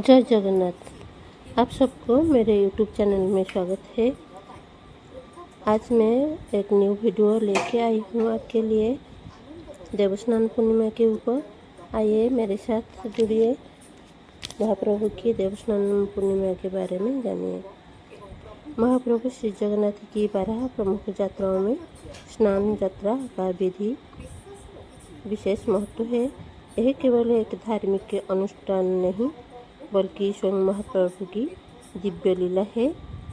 जय जगन्नाथ। आप सबको मेरे YouTube चैनल में स्वागत है। आज मैं एक न्यू वीडियो लेके आई हूँ आपके लिए देवस्नान पूर्णिमा के ऊपर। आइए मेरे साथ जुड़िए, महाप्रभु की देवस्नान पूर्णिमा के बारे में जानिए। महाप्रभु श्री जगन्नाथ की 12 प्रमुख यात्राओं में स्नान यात्रा का विधि विशेष महत्व है। यह केवल एक धार्मिक अनुष्ठान नहीं बल्कि स्वयं महाप्रभु की दिव्य लीला है,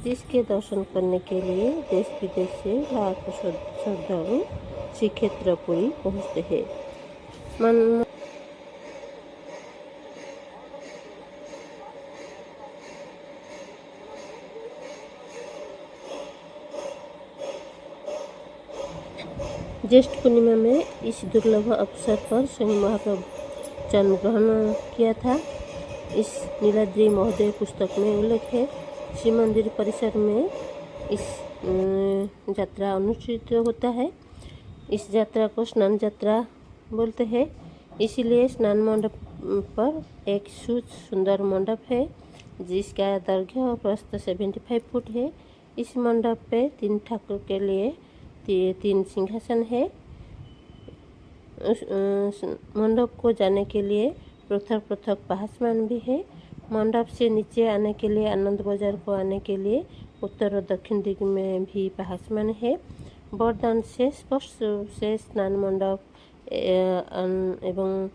जिसके दर्शन करने के लिए देश विदेश से लाखों श्रद्धालु श्री क्षेत्रपुरी पहुँचते हैं। ज्येष्ठ पूर्णिमा में इस दुर्लभ अवसर पर स्वयं महाप्रभु जन्म ग्रहण किया था। इस नीलाद्रि महोदय पुस्तक में उल्लेख है। श्री मंदिर परिसर में इस यात्रा अनुष्ठित होता है। इस यात्रा को स्नान यात्रा बोलते हैं। इसीलिए स्नान मंडप पर एक सुंदर मंडप है, जिसका दैर्घ्य और प्रस्थ 75 फुट है। इस मंडप पे 3 ठाकुर के लिए 3 सिंहासन है। उस मंडप को जाने के लिए पृथक पृथक पासमान भी है। मंडप से नीचे आने के लिए, आनंद बाजार को आने के लिए उत्तर और दक्षिण दिग में भी पासमान है। वरदान से स्पष्ट रूप से स्नान मंडप एवं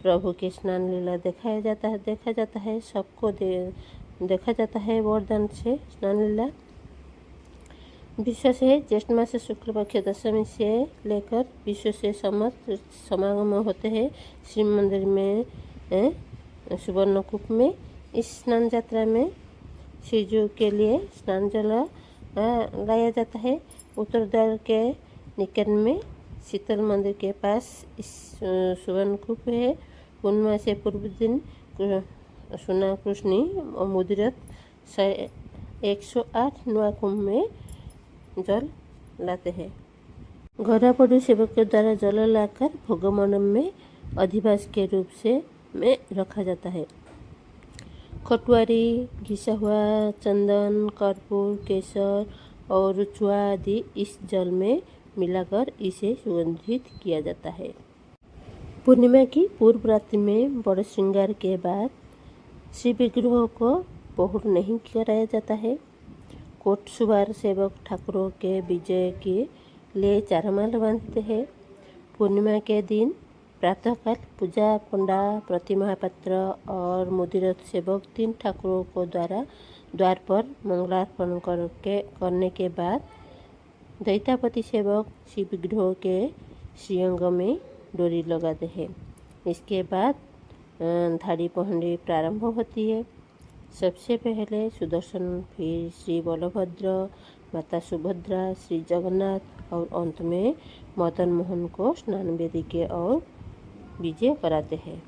प्रभु के स्नान लीला देखा जाता है। सबको देखा जाता है वरदान से स्नान लीला। विश्वास है ज्येष्ठ मास शुक्ल पक्ष दशमी से लेकर विश्व से समस्त समागम होते हैं श्री मंदिर में सुवर्णकूप में। इस स्नान यात्रा में श्रीजू के लिए स्नान जल लाया जाता है। उत्तर द्वार के निकट में शीतल मंदिर के पास इस सुवर्णकूप है। पूर्णिमा से पूर्व दिन सुना कृष्णी और मुदिरत 108 नुआ कुंभ में जल लाते हैं। घोड़ापड़ू सेवक के द्वारा जल लाकर भोग मंडप में अधिवास के रूप से में रखा जाता है। खटुआरी, घिसा हुआ चंदन, कर्पूर, केसर और चुआ आदि इस जल में मिलाकर इसे सुगंधित किया जाता है। पूर्णिमा की पूर्व रात्रि में बड़े श्रृंगार के बाद श्री विग्रह को पहुड़ नहीं कराया जाता है। कोट सुबार सेवक ठाकुरों के विजय के लिए चारमाल बांधते हैं। पूर्णिमा के दिन प्रातःकाल पूजा पंडा, प्रतिमापात्र और मुदिरत सेवक 3 ठाकुरों को द्वार पर मंगलार्पण करने के बाद दैतापति सेवक श्री विग्रह के श्रीअंग में डोरी लगाते हैं। इसके बाद धाड़ी पहंडी प्रारंभ होती है। सबसे पहले सुदर्शन, फिर श्री बलभद्र, माता सुभद्रा, श्री जगन्नाथ और अंत में मदन मोहन को स्नान वेदी के और विजय कराते हैं।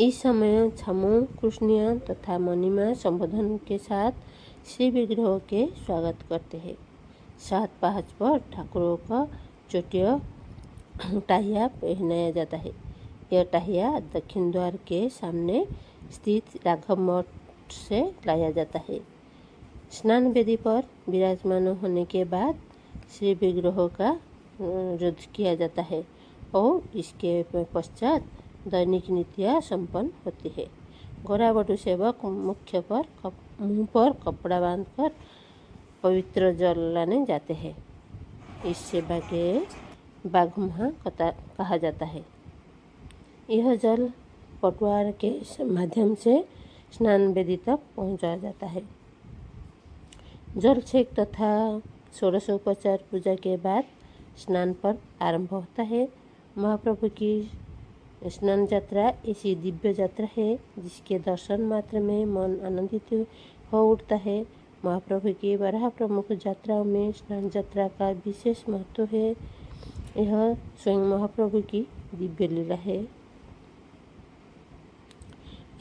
इस समय छमो, कृष्णिया तथा मणिमा संबोधन के साथ श्री विग्रह के स्वागत करते हैं। 7 पहाड़ पर ठाकुरों का चोटिया टाहिया पहनाया जाता है। यह टाहिया दक्षिण द्वार के सामने स्थित राघव मठ से लाया जाता है। स्नान वेदी पर विराजमान होने के बाद श्री विग्रह का रुद्ध किया जाता है और इसके पश्चात दैनिक नीतियाँ संपन्न होती है। घोड़ाबटू सेवक मुंह पर कपड़ा बांधकर पवित्र जल लाने जाते हैं। इस सेवा के बाघुमहा कहा जाता है। यह जल पटवार के माध्यम से स्नान वेदी तक पहुंचाया जाता है। जल छेक तथा षोडशोपचार पूजा के बाद स्नान पर्व आरंभ होता है। महाप्रभु की स्नान यात्रा ऐसी दिव्य यात्रा है जिसके दर्शन मात्र में मन आनंदित हो उठता है। महाप्रभु की 12 प्रमुख यात्राओं में स्नान यात्रा का विशेष महत्व है। यह स्वयं महाप्रभु की दिव्य लीला है।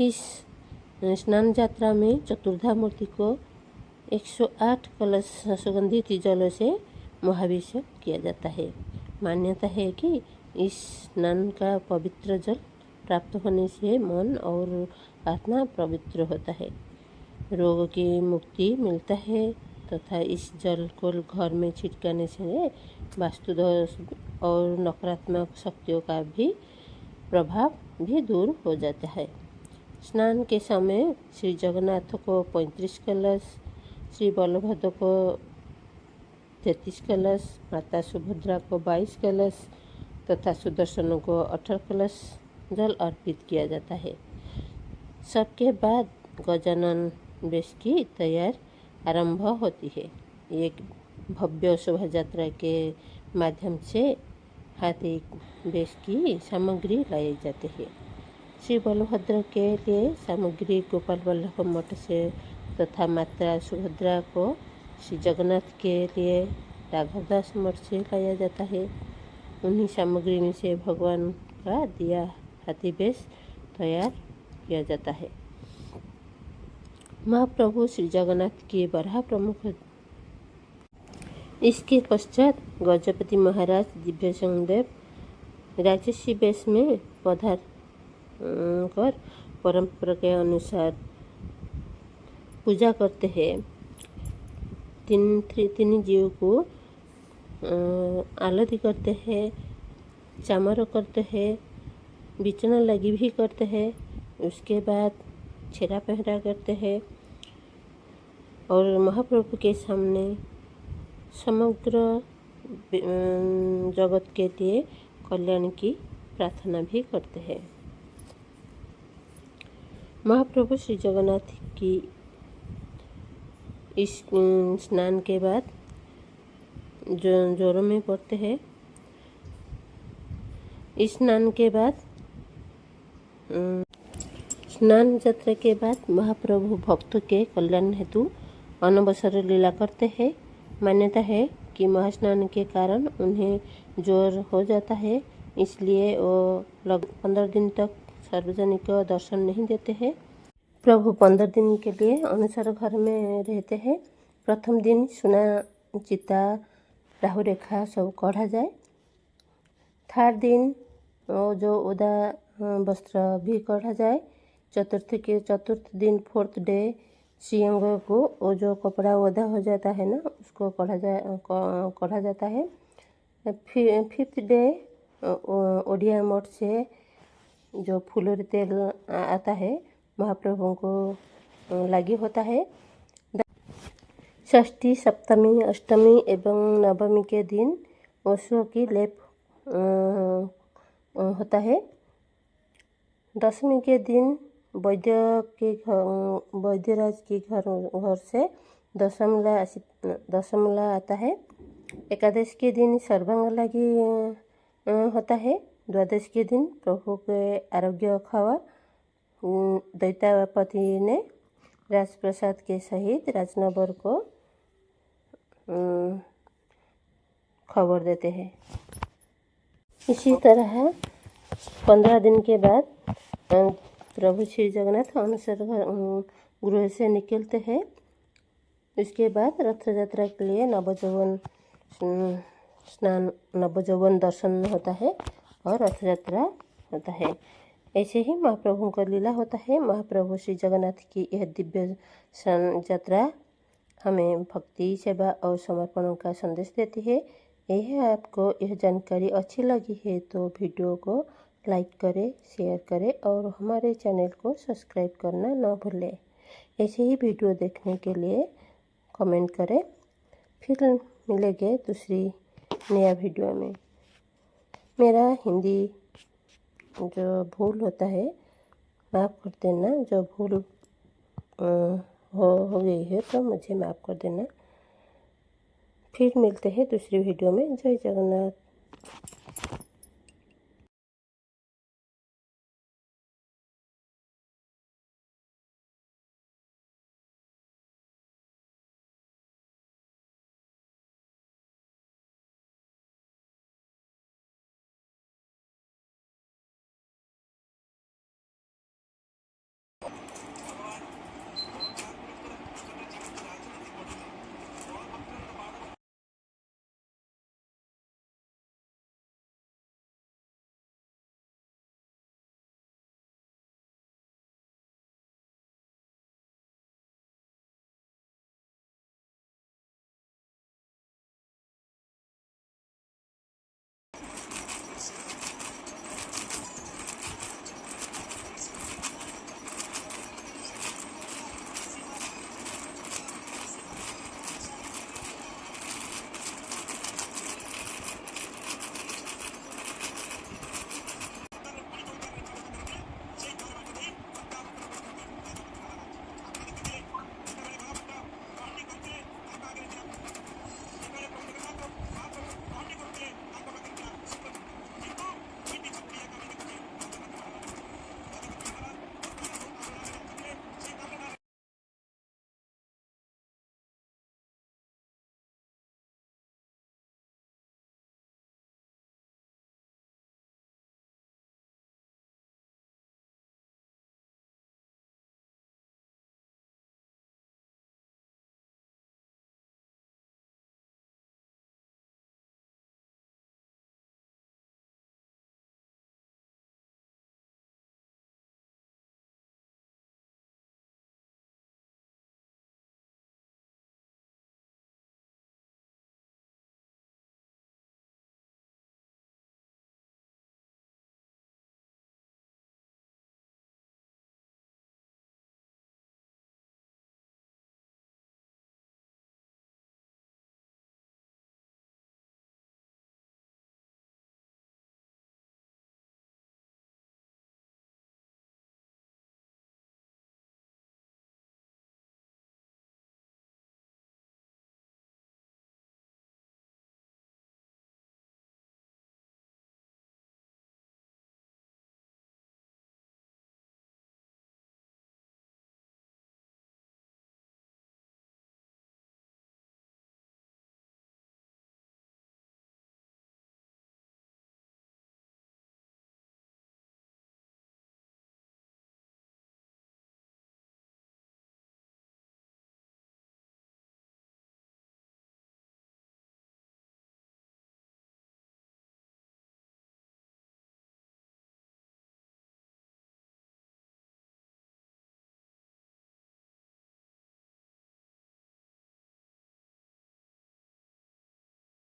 इस स्नान यात्रा में चतुर्धा मूर्ति को 108 कलश सुगंधित जलों से महाभिषेक किया जाता है। मान्यता है कि इस स्नान का पवित्र जल प्राप्त होने से मन और आत्मा पवित्र होता है, रोग की मुक्ति मिलता है तथा इस जल को घर में छिड़काने से वास्तु दोष और नकारात्मक शक्तियों का भी प्रभाव भी दूर हो जाता है। स्नान के समय श्री जगन्नाथ को 35 कलश, श्री बलभद्र को 33 कलश, माता सुभद्रा को 22 कलश तथा सुदर्शन को 18 कलश जल अर्पित किया जाता है। सबके बाद गजानन बेश की तैयार आरंभ होती है। एक भव्य शोभा यात्रा के माध्यम से हाथी बेश की सामग्री लाई जाती है। श्री बलभद्र के लिए सामग्री गोपाल वल्लभ मठ से तथा माता सुभद्रा को श्री जगन्नाथ के लिए राघवदास मठ से लाया जाता है। उन्हीं सामग्री में से भगवान का दिया हाथी बेश तैयार किया जाता है। महाप्रभु श्री जगन्नाथ की बराह प्रमुख। इसके पश्चात गजपति महाराज दिव्यसिंह देव राजसी बेश में पधार कर परंपरा के अनुसार पूजा करते हैं। तीन जीव को आरती करते हैं, चामर करते हैं, बिचना लगी भी करते हैं। उसके बाद छेरा पहरा करते हैं और महाप्रभु के सामने समग्र जगत के लिए कल्याण की प्रार्थना भी करते हैं। महाप्रभु श्री जगन्नाथ की इस स्नान के बाद जोरों में पड़ते हैं। इस स्नान के बाद स्नान यात्रा के बाद महाप्रभु भक्तों के कल्याण हेतु अनवसर लीला करते हैं। मान्यता है कि महास्नान के कारण उन्हें ज्वर हो जाता है, इसलिए वो लगभग 15 दिन तक सार्वजनिक दर्शन नहीं देते हैं। प्रभु 15 दिन के लिए अनुसार घर में रहते हैं। प्रथम दिन सुना, चिता, राहु रेखा सब कढ़ा जाए। थर्ड दिन जो उदा वस्त्र भी कढ़ा जाए। चतुर्थ दिन फोर्थ डे श्रीअंग को वो जो कपड़ा ओदा हो जाता है ना, उसको कढ़ा जाता है। फिफ्थ डे ओडिया मठ से जो फूलों तेल आता है महाप्रभु को लागी होता है। षष्ठी, सप्तमी, अष्टमी एवं नवमी के दिन ओशो की लेप होता है। दशमी के दिन वैद्यराज के घर से दशमला आता है। एकादश के दिन सर्वांग लागी होता है। द्वादश के दिन प्रभु के आरोग्य खबर दैत्यापति ने राजप्रसाद के सहित राजनगर को खबर देते हैं। इसी तरह 15 दिन के बाद प्रभु श्री जगन्नाथ अनुसार गृह से निकलते हैं। इसके बाद रथ यात्रा के लिए नवजौवन दर्शन होता है और रथ यात्रा होता है। ऐसे ही महाप्रभु का लीला होता है। महाप्रभु श्री जगन्नाथ की यह दिव्य यात्रा हमें भक्ति, सेवा और समर्पण का संदेश देती है। यह आपको यह जानकारी अच्छी लगी है तो वीडियो को लाइक करें, शेयर करें और हमारे चैनल को सब्सक्राइब करना ना भूलें। ऐसे ही वीडियो देखने के लिए कमेंट करें। फिर मिलेंगे दूसरी नया वीडियो में। मेरा हिंदी जो भूल होता है माफ़ कर देना। जो भूल हो गई है तो मुझे माफ़ कर देना। फिर मिलते हैं दूसरी वीडियो में। जय जगन्नाथ।